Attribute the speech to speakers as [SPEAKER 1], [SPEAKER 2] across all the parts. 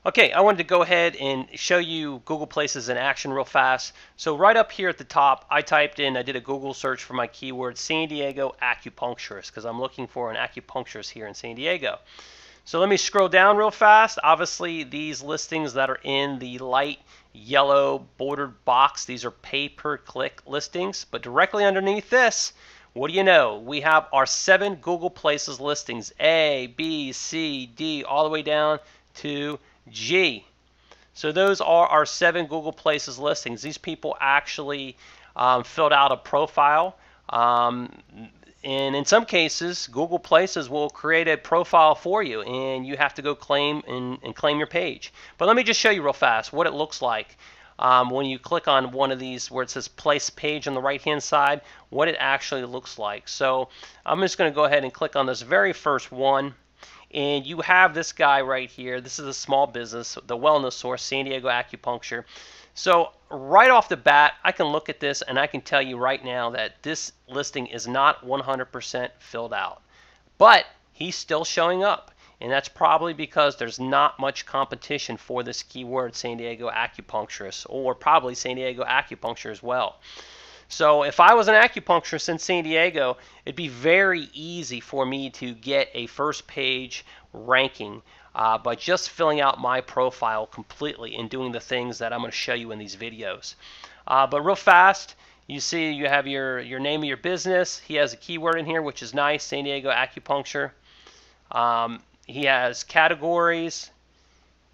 [SPEAKER 1] Okay, I wanted to go ahead and show you Google Places in action real fast. So right up here at the top, I did a Google search for my keyword San Diego acupuncturist because I'm looking for an acupuncturist here in San Diego. So let me scroll down real fast. Obviously, these listings that are in the light yellow bordered box, these are pay-per-click listings. But directly underneath this, what do you know? We have our 7 Google Places listings, A, B, C, D, all the way down to G. So those are our 7 Google Places listings. These people actually filled out a profile. And in some cases, Google Places will create a profile for you, and you have to go claim and claim your page. But let me just show you real fast what it looks like when you click on one of these where it says Place Page on the right-hand side, what it actually looks like. So I'm just going to go ahead and click on this very first one. And you have this guy right here. This is a small business, the Wellness Source, San Diego Acupuncture. So right off the bat, I can look at this and I can tell you right now that this listing is not 100% filled out. But he's still showing up. And that's probably because there's not much competition for this keyword, San Diego Acupuncturist, or probably San Diego Acupuncture as well. So if I was an acupuncturist in San Diego, it'd be very easy for me to get a first page ranking by just filling out my profile completely and doing the things that I'm going to show you in these videos. But real fast, you see you have your name of your business. He has a keyword in here, which is nice, San Diego Acupuncture. He has categories.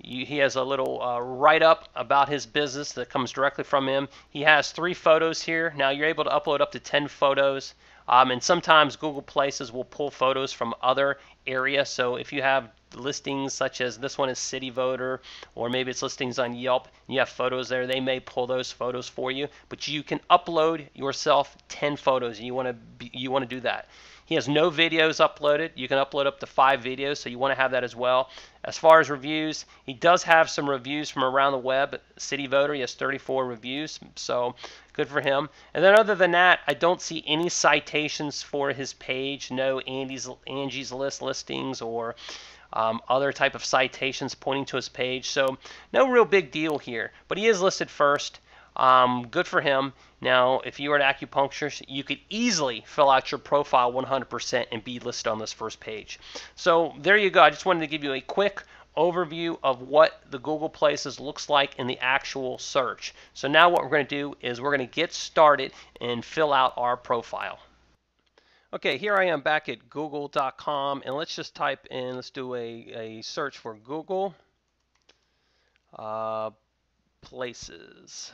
[SPEAKER 1] He has a little write-up about his business that comes directly from him. He has 3 photos here. Now you're able to upload up to 10 photos. And sometimes Google Places will pull photos from other areas. So if you have listings such as this one is City Voter, or maybe it's listings on Yelp, and you have photos there, they may pull those photos for you. But you can upload yourself 10 photos, and you want to do that. He has no videos uploaded. You can upload up to 5 videos, so you want to have that as well. As far as reviews, he does have some reviews from around the web. City Voter, he has 34 reviews, so good for him. And then other than that, I don't see any citations for his page. No Angie's List listings or other type of citations pointing to his page. So no real big deal here. But he is listed first. Good for him. Now, if you were an acupuncturist, you could easily fill out your profile 100% and be listed on this first page. So there you go. I just wanted to give you a quick overview of what the Google Places looks like in the actual search. So now what we're going to do is we're going to get started and fill out our profile. Okay, here I am back at google.com, and let's just type in, let's do a search for Google Places.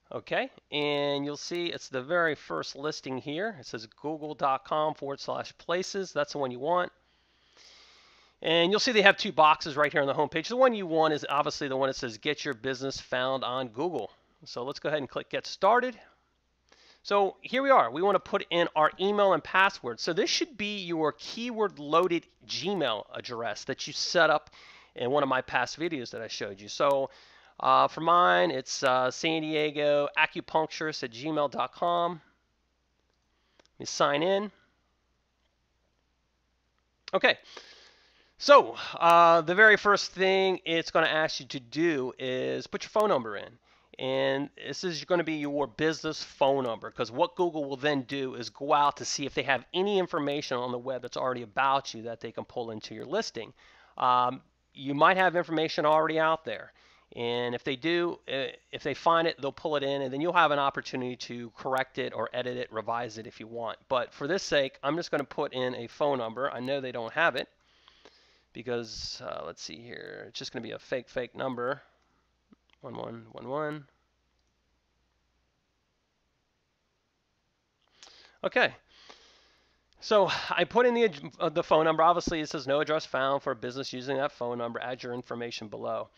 [SPEAKER 1] Okay, and you'll see it's the very first listing here. It says google.com/places. That's the one you want. And you'll see they have 2 boxes right here on the home page. The one you want is obviously the one that says get your business found on Google. So let's go ahead and click get started. So here we are. We want to put in our email and password. So this should be your keyword loaded Gmail address that you set up in one of my past videos that I showed you. So for mine, it's San Diego Acupuncturist at gmail.com. Let me sign in. Okay. So the very first thing it's going to ask you to do is put your phone number in. And this is going to be your business phone number, because what Google will then do is go out to see if they have any information on the web that's already about you that they can pull into your listing. You might have information already out there. And if they do, if they find it, they'll pull it in, and then you'll have an opportunity to correct it or edit it, revise it if you want. But for this sake, I'm just going to put in a phone number. I know they don't have it because, let's see here, it's just going to be a fake number. 1111. Okay. So I put in the phone number. Obviously, it says no address found for a business using that phone number. Add your information below.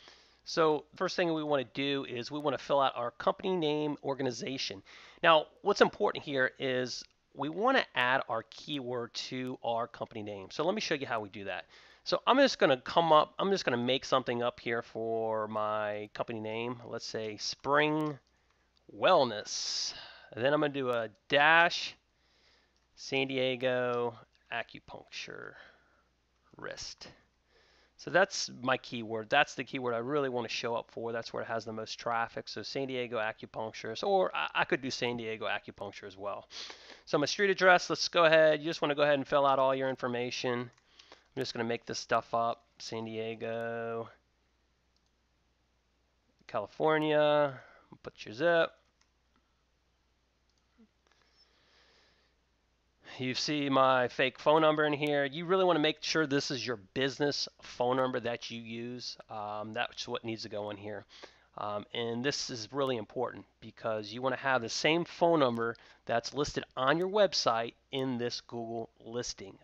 [SPEAKER 1] So first thing we want to do is we want to fill out our company name, organization. Now, what's important here is we want to add our keyword to our company name. So let me show you how we do that. So I'm just going to make something up here for my company name. Let's say Spring Wellness. And then I'm going to do a dash San Diego Acupuncture Wrist. So that's my keyword. That's the keyword I really want to show up for. That's where it has the most traffic. So San Diego acupuncturist, or I could do San Diego acupuncture as well. So my street address, let's go ahead. You just want to go ahead and fill out all your information. I'm just going to make this stuff up. San Diego, California. Put your zip. You see my fake phone number in here. You really want to make sure this is your business phone number that you use. That's what needs to go in here. And this is really important because you want to have the same phone number that's listed on your website in this Google listing.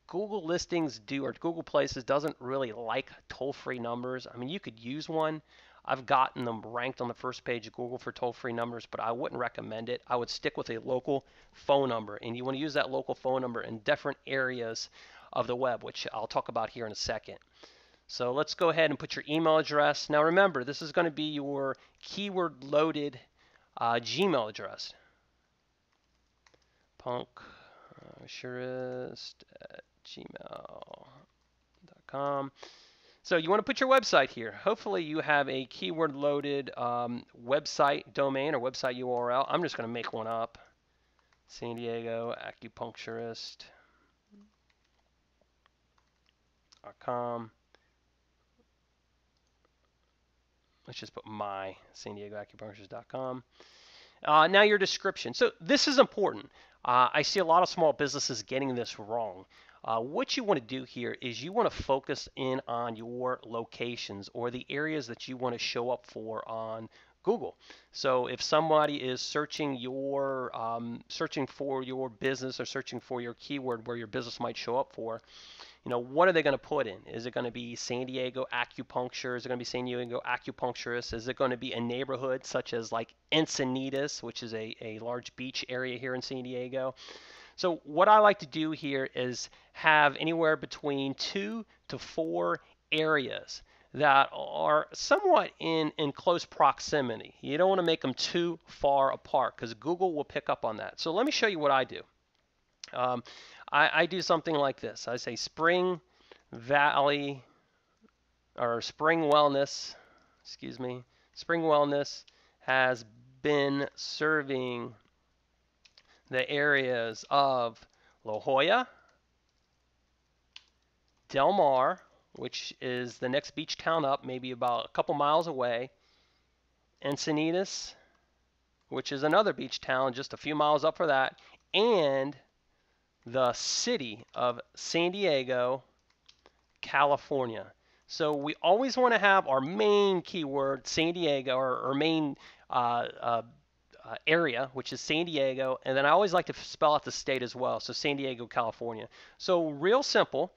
[SPEAKER 1] Google listings do, or Google Places doesn't really like toll-free numbers. I mean, you could use one. I've gotten them ranked on the first page of Google for toll-free numbers, but I wouldn't recommend it. I would stick with a local phone number, and you want to use that local phone number in different areas of the web, which I'll talk about here in a second. So let's go ahead and put your email address. Now remember, this is going to be your keyword-loaded Gmail address. punksurist@gmail.com. So you want to put your website here. Hopefully you have a keyword-loaded website domain or website URL. I'm just going to make one up. San Diego acupuncturist.com. Let's just put my San Diego acupuncturist.com. Now your description. So this is important. I see a lot of small businesses getting this wrong. What you want to do here is you want to focus in on your locations or the areas that you want to show up for on Google. So if somebody is searching for your business or searching for your keyword where your business might show up for, what are they going to put in? Is it going to be San Diego acupuncture? Is it going to be San Diego acupuncturist? Is it going to be a neighborhood such as like Encinitas, which is a large beach area here in San Diego? So what I like to do here is have anywhere between 2 to 4 areas that are somewhat in close proximity. You don't want to make them too far apart because Google will pick up on that. So let me show you what I do. I do something like this. I say Spring Valley, or Spring Wellness, Spring Wellness has been serving the areas of La Jolla, Del Mar, which is the next beach town up, maybe about a couple miles away, Encinitas, which is another beach town just a few miles up for that, and the city of San Diego, California. So we always want to have our main keyword, San Diego, or our main area, which is San Diego, and then I always like to spell out the state as well, so San Diego, California. So real simple.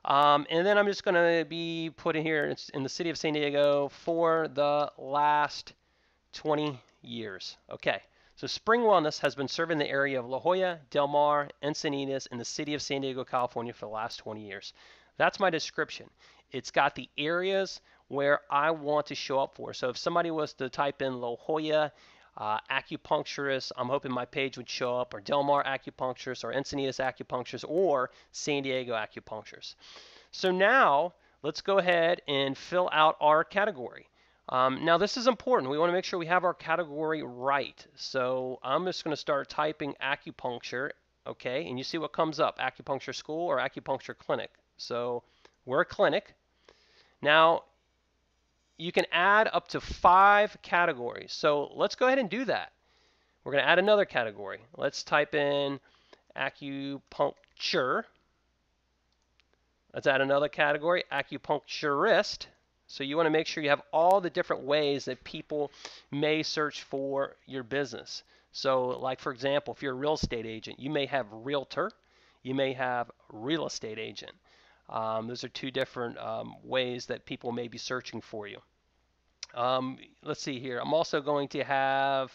[SPEAKER 1] And then I'm just going to be putting here, it's in the city of San Diego for the last 20 years. Okay. So Spring Wellness has been serving the area of La Jolla, Del Mar, Encinitas, in the city of San Diego, California for the last 20 years. That's my description. It's got the areas where I want to show up for. So if somebody was to type in La Jolla acupuncturist, I'm hoping my page would show up, or Del Mar acupuncturist, or Encinitas acupuncturist, or San Diego acupuncturist. So now let's go ahead and fill out our category. Now this is important. We want to make sure we have our category right. So I'm just going to start typing acupuncture, okay, and you see what comes up, acupuncture school or acupuncture clinic. So we're a clinic. Now you can add up to 5 categories. So let's go ahead and do that. We're going to add another category. Let's type in acupuncture. Let's add another category, acupuncturist. So you want to make sure you have all the different ways that people may search for your business. So like, for example, if you're a real estate agent, you may have realtor, you may have real estate agent. Those are 2 different ways that people may be searching for you. Let's see here. I'm also going to have,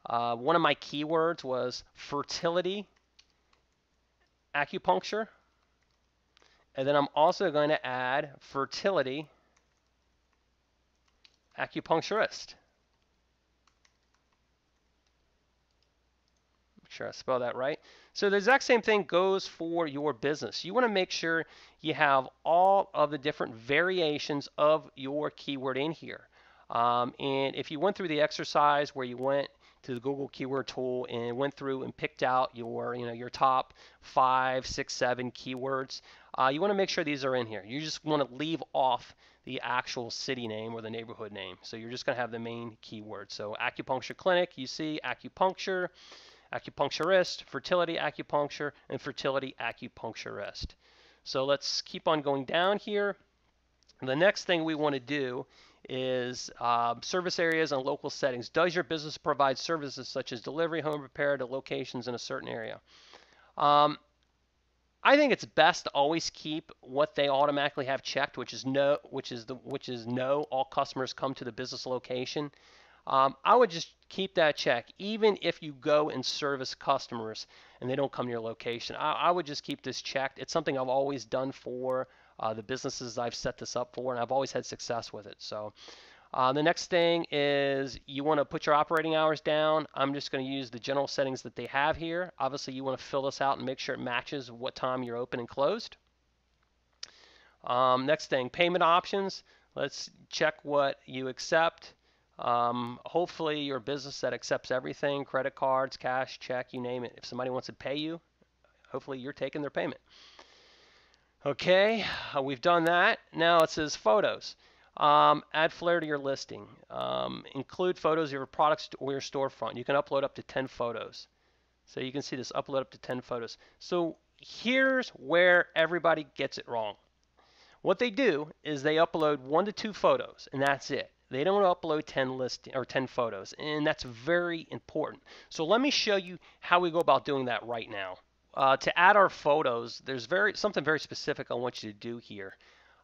[SPEAKER 1] one of my keywords was fertility acupuncture. And then I'm also going to add fertility acupuncturist. Make sure I spell that right. So the exact same thing goes for your business. You want to make sure you have all of the different variations of your keyword in here. And if you went through the exercise where you went to the Google Keyword Tool and went through and picked out your top 5, 6, 7 keywords, you want to make sure these are in here. You just want to leave off the actual city name or the neighborhood name. So you're just going to have the main keyword. So acupuncture clinic, you see acupuncture, acupuncturist, fertility acupuncture, and fertility acupuncturist. So let's keep on going down here. The next thing we want to do is service areas and local settings. Does your business provide services such as delivery, home repair to locations in a certain area? I think it's best to always keep what they automatically have checked, which is no. All customers come to the business location. I would just keep that check, even if you go and service customers and they don't come to your location. I would just keep this checked. It's something I've always done for the businesses I've set this up for, and I've always had success with it. So the next thing is you want to put your operating hours down. I'm just going to use the general settings that they have here. Obviously, you want to fill this out and make sure it matches what time you're open and closed. Next thing, payment options. Let's check what you accept. Hopefully you're a business that accepts everything, credit cards, cash, check, you name it. If somebody wants to pay you, hopefully you're taking their payment. Okay, we've done that. Now it says photos. Add flair to your listing. Include photos of your products or your storefront. You can upload up to 10 photos. So you can see this, upload up to 10 photos. So here's where everybody gets it wrong. What they do is they upload 1 to 2 photos, and that's it. They don't upload 10 photos, and that's very important. So let me show you how we go about doing that right now. To add our photos, there's something very specific I want you to do here.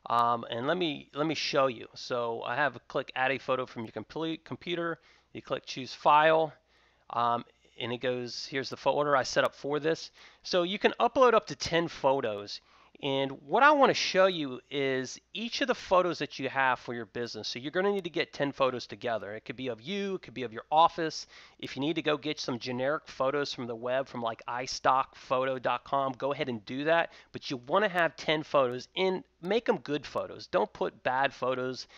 [SPEAKER 1] And let me show you. So I have click add a photo from your computer. You click choose file, and it goes, here's the folder I set up for this. So you can upload up to 10 photos. And what I want to show you is each of the photos that you have for your business. So you're going to need to get 10 photos together. It could be of you, it could be of your office. If you need to go get some generic photos from the web, from like iStockphoto.com, go ahead and do that. But you want to have 10 photos and make them good photos. Don't put bad photos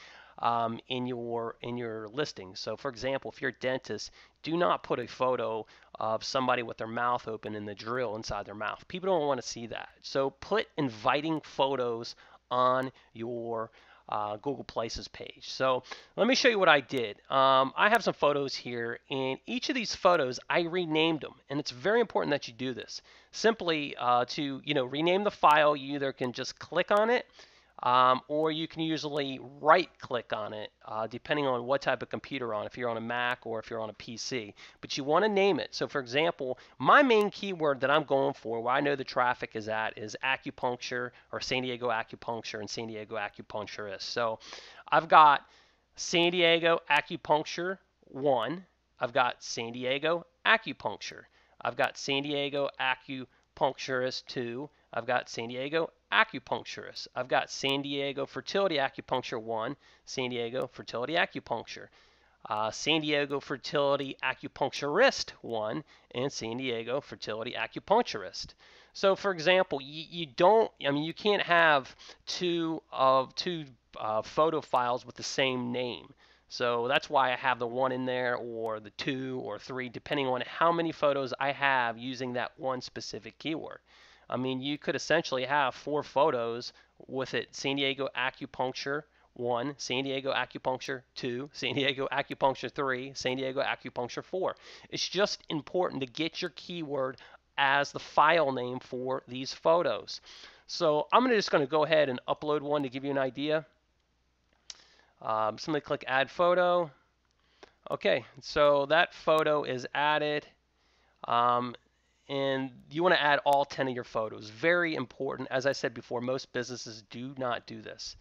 [SPEAKER 1] in your listing. So for example, if you're a dentist, do not put a photo of somebody with their mouth open and the drill inside their mouth. People don't want to see that. So put inviting photos on your Google Places page. So let me show you what I did. I have some photos here, and each of these photos I renamed them, and it's very important that you do this. Simply to rename the file, you either can just click on it, or you can usually right click on it depending on what type of computer you're on, if you're on a Mac or if you're on a PC. But you want to name it. So for example, my main keyword that I'm going for, where I know the traffic is at, is acupuncture, or San Diego acupuncture and San Diego acupuncturist. So I've got San Diego acupuncture 1. I've got San Diego acupuncture. I've got San Diego acupuncturist 2. I've got San Diego acupuncturist. I've got San Diego fertility acupuncture 1, San Diego fertility acupuncture, San Diego fertility acupuncturist 1, and San Diego fertility acupuncturist. So for example, you can't have two photo files with the same name. So that's why I have the 1 in there, or the 2 or 3, depending on how many photos I have using that one specific keyword. I mean, you could essentially have 4 photos with it: San Diego acupuncture 1, San Diego acupuncture 2, San Diego acupuncture 3, San Diego acupuncture 4. It's just important to get your keyword as the file name for these photos. So I'm just going to go ahead and upload one to give you an idea. Simply click add photo. Okay, so that photo is added. And you want to add all 10 of your photos. Very important. As I said before, most businesses do not do this.